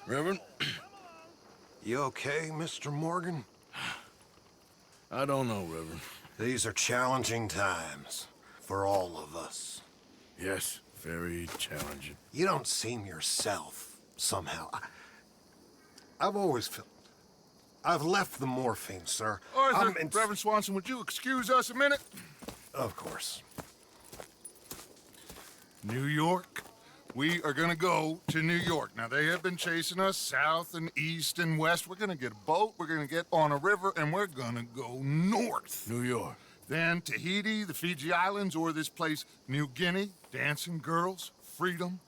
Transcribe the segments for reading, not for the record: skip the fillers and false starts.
Reverend, You okay, Mr. Morgan? I don't know, Reverend. These are challenging times for all of us. Yes, very challenging. You don't seem yourself, somehow. I've always felt... I've left the morphine, sir. Arthur, Reverend Swanson, would you excuse us a minute? Of course. New York. We are gonna go to New York. Now, they have been chasing us south and east and west. We're gonna get a boat, we're gonna get on a river, and we're gonna go north. New York. Then Tahiti, the Fiji Islands, or this place, New Guinea, dancing girls, freedom.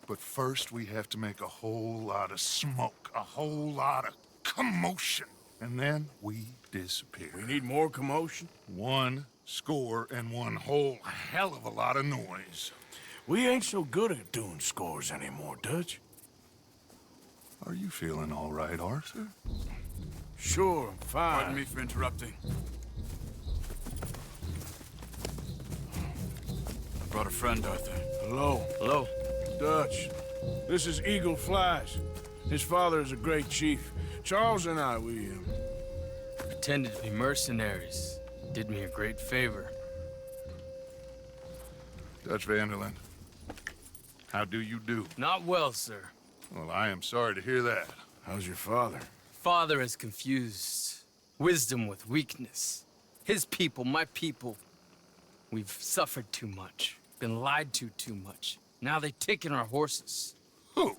But first, we have to make a whole lot of smoke, a whole lot of commotion. And then we disappear. We need more commotion? 1 score and 1 whole hell of a lot of noise. We ain't so good at doing scores anymore, Dutch. Are you feeling all right, Arthur? Sure, I'm fine. Pardon me for interrupting. I brought a friend, Arthur. Hello. Hello. Dutch. This is Eagle Flies. His father is a great chief. Charles and I, we Pretended to be mercenaries. Did me a great favor. Dutch Vanderland, how do you do? Not well, sir. Well, I am sorry to hear that. How's your father? Father has confused wisdom with weakness. His people, my people. We've suffered too much. Been lied to too much. Now they've taken our horses. Who?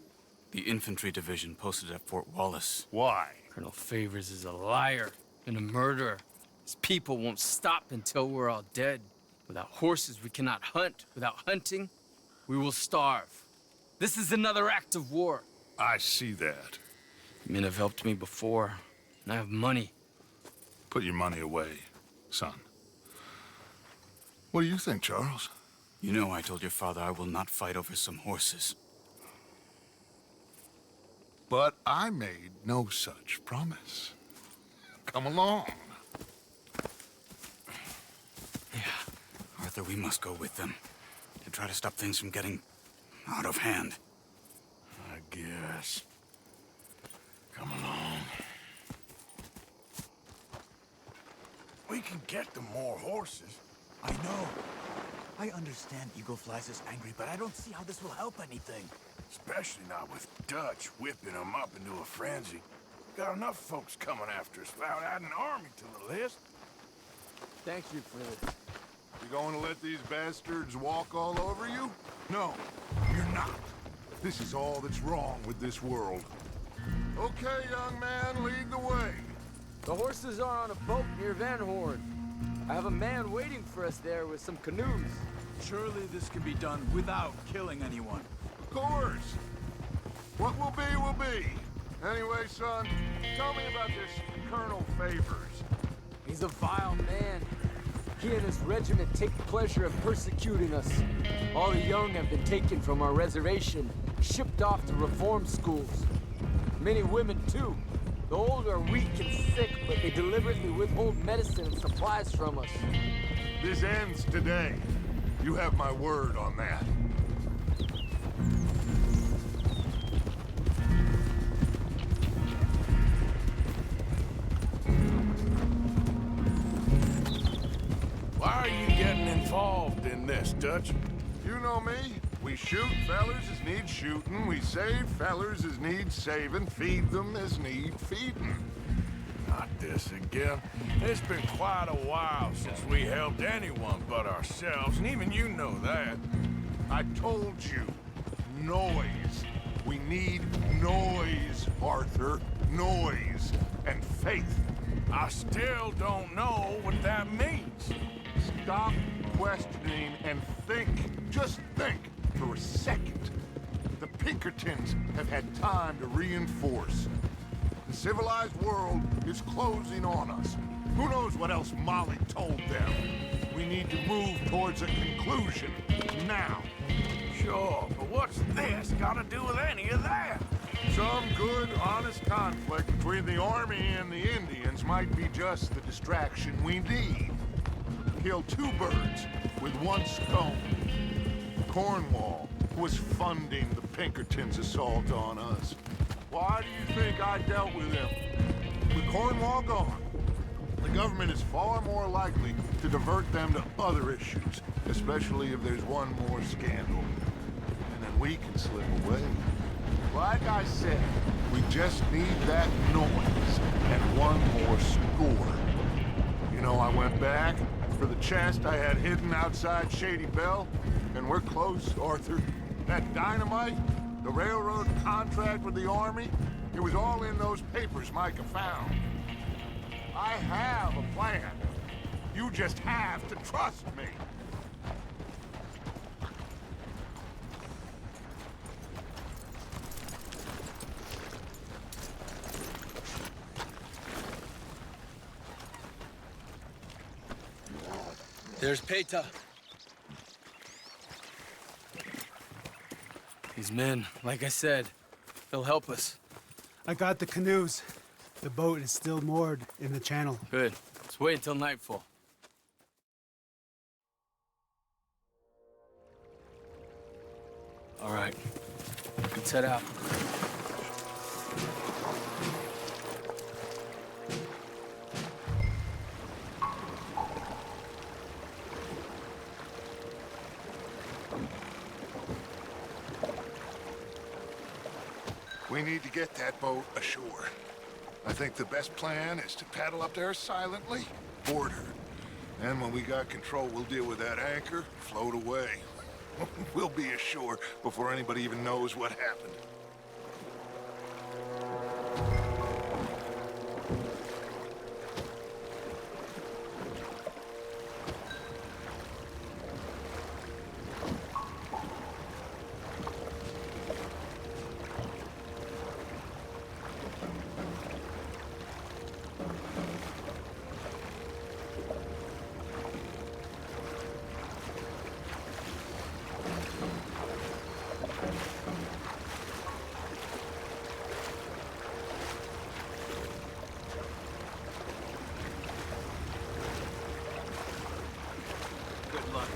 The infantry division posted at Fort Wallace. Why? Colonel Favors is a liar and a murderer. His people won't stop until we're all dead. Without horses, we cannot hunt. Without hunting, we will starve. This is another act of war. I see that. Men have helped me before, and I have money. Put your money away, son. What do you think, Charles? You know I told your father I will not fight over some horses. But I made no such promise. Come along. Yeah, Arthur, we must go with them to try to stop things from getting out of hand. I guess. Come along. We can get them more horses. I know. I understand Eagle Flies is angry, but I don't see how this will help anything. Especially not with Dutch whipping them up into a frenzy. Got enough folks coming after us without adding an army to the list. Thank you for this. You going to let these bastards walk all over you? No, you're not. This is all that's wrong with this world. Okay, young man, lead the way. The horses are on a boat near Van Horn. I have a man waiting for us there with some canoes. Surely this can be done without killing anyone. Of course. What will be, will be. Anyway, son, tell me about this Colonel Favors. He's a vile man. He and his regiment take pleasure in persecuting us. All the young have been taken from our reservation, shipped off to reform schools. Many women, too. The old are weak and sick, but they deliberately withhold medicine and supplies from us. This ends today. You have my word on that. Why are you getting involved in this, Dutch? You know me. We shoot fellers as need shooting. We save fellers as need saving. Feed them as need feeding. Not this again. It's been quite a while since we helped anyone but ourselves, and even you know that. I told you. Noise. We need noise, Arthur. Noise. And faith. I still don't know what that means. Stop questioning and think. Just think for a second. The Pinkertons have had time to reinforce. The civilized world is closing on us. Who knows what else Molly told them? We need to move towards a conclusion. Now. Sure, but what's this got to do with any of that? Some good, honest conflict between the army and the Indians might be just the distraction we need. Kill 2 birds with 1 stone. Cornwall was funding the Pinkertons' assault on us. Why do you think I dealt with him? With Cornwall gone, the government is far more likely to divert them to other issues, especially if there's one more scandal. And then we can slip away. Like I said, we just need that noise and one more score. You know, I went back for the chest I had hidden outside Shady Belle, and we're close, Arthur. That dynamite, the railroad contract with the army, it was all in those papers Micah found. I have a plan. You just have to trust me. There's Peta. These men, like I said, they'll help us. I got the canoes. The boat is still moored in the channel. Good. Let's wait until nightfall. All right. Let's head out. We need to get that boat ashore. I think the best plan is to paddle up there silently, board her. And when we got control, we'll deal with that anchor, float away. We'll be ashore before anybody even knows what happened. Good luck.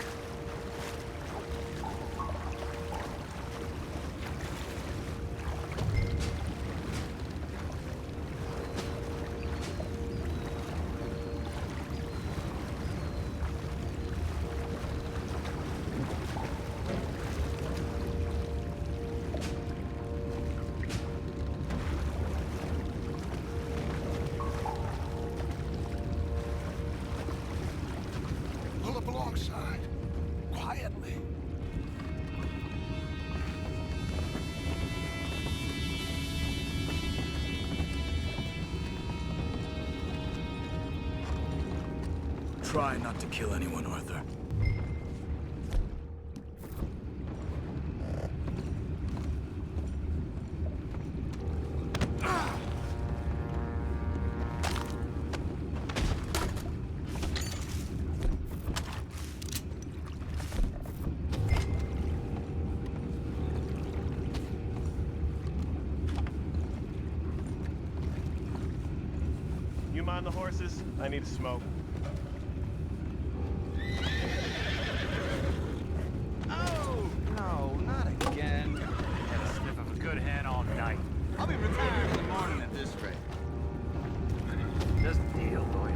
Pull up alongside, quietly. Try not to kill anyone, Arthur. You mind the horses? I need to smoke. Oh, no, not again. Had a sniff of a good hand all night. I'll be retired in the morning at this rate. Just a deal, lawyer.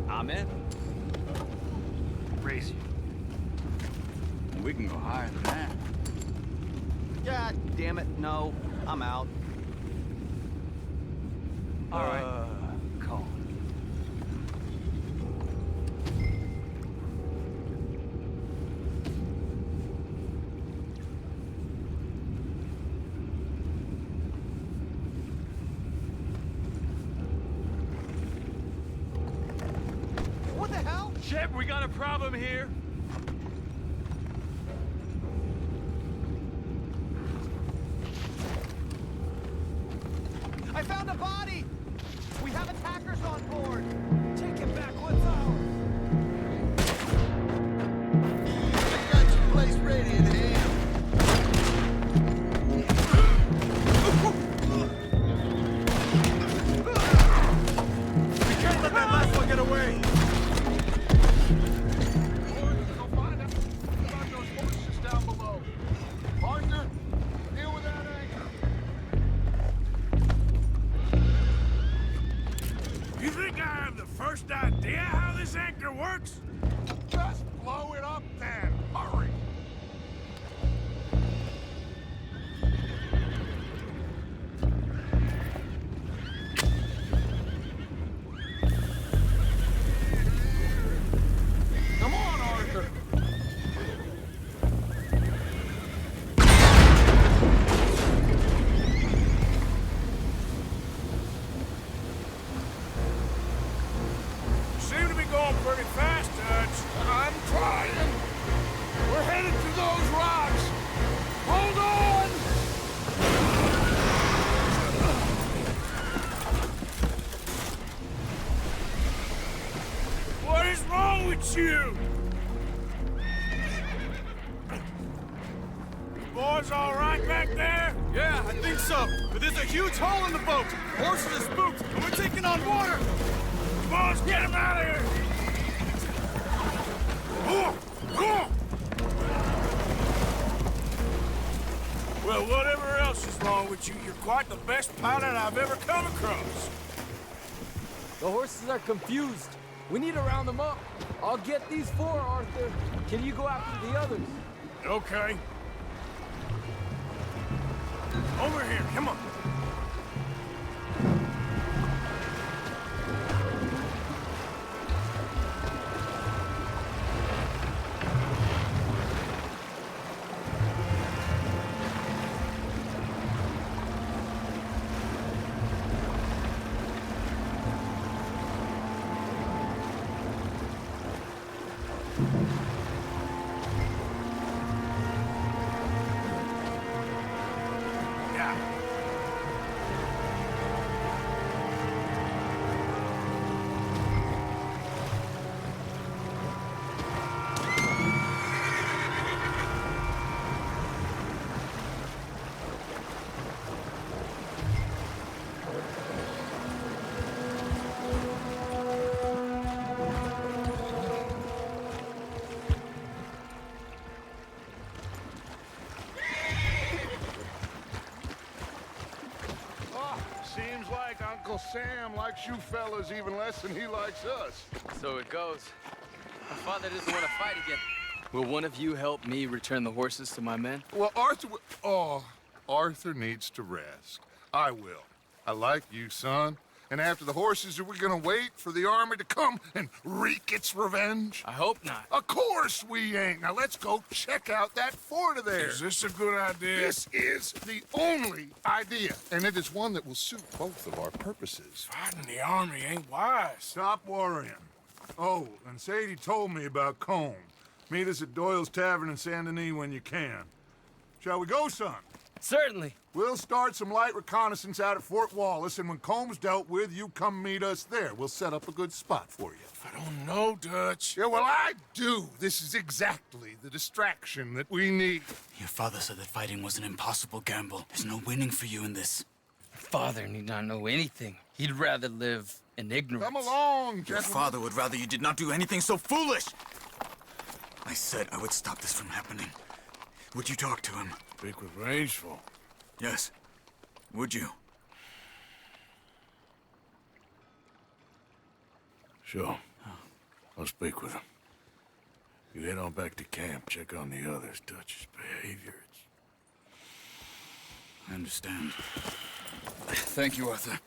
I'm in. Raise you. We can go higher than that. God damn it, no. I'm out. All right. Call. What the hell? Shep, we got a problem here. I found a body! We have attackers on board! Take it back, what's ours? I got your place ready in hand. you! Boys all right back there? Yeah, I think so. But there's a huge hole in the boat. Horses are spooked, and we're taking on water. Boys, get him out of here! Well, whatever else is wrong with you, you're quite the best pilot I've ever come across. The horses are confused. We need to round them up. I'll get these four, Arthur. Can you go after the others? Okay. Over here, come on. Seems like Uncle Sam likes you fellas even less than he likes us. So it goes. My father doesn't want to fight again. Will one of you help me return the horses to my men? Well, Arthur needs to rest. I will. I like you, son. And after the horses, are we gonna wait for the army to come and wreak its revenge? I hope not. Of course we ain't. Now let's go check out that fort of theirs. Is this a good idea? This is the only idea, and it is one that will suit both of our purposes. Fighting the army ain't wise. Stop worrying. Oh, and Sadie told me about Combe. Meet us at Doyle's Tavern in Saint Denis when you can. Shall we go, son? Certainly. We'll start some light reconnaissance out at Fort Wallace, and when Combs dealt with, you come meet us there. We'll set up a good spot for you. I don't know, Dutch. Yeah, well, I do. This is exactly the distraction that we need. Your father said that fighting was an impossible gamble. There's no winning for you in this. Father need not know anything. He'd rather live in ignorance. Come along, Your gentlemen. father would rather you did not do anything so foolish. I said I would stop this from happening. Would you talk to him? Speak with Rangeful. Yes. Would you? Sure. I'll speak with him. You head on back to camp, check on the others. Dutch's behavior. I understand. Thank you, Arthur.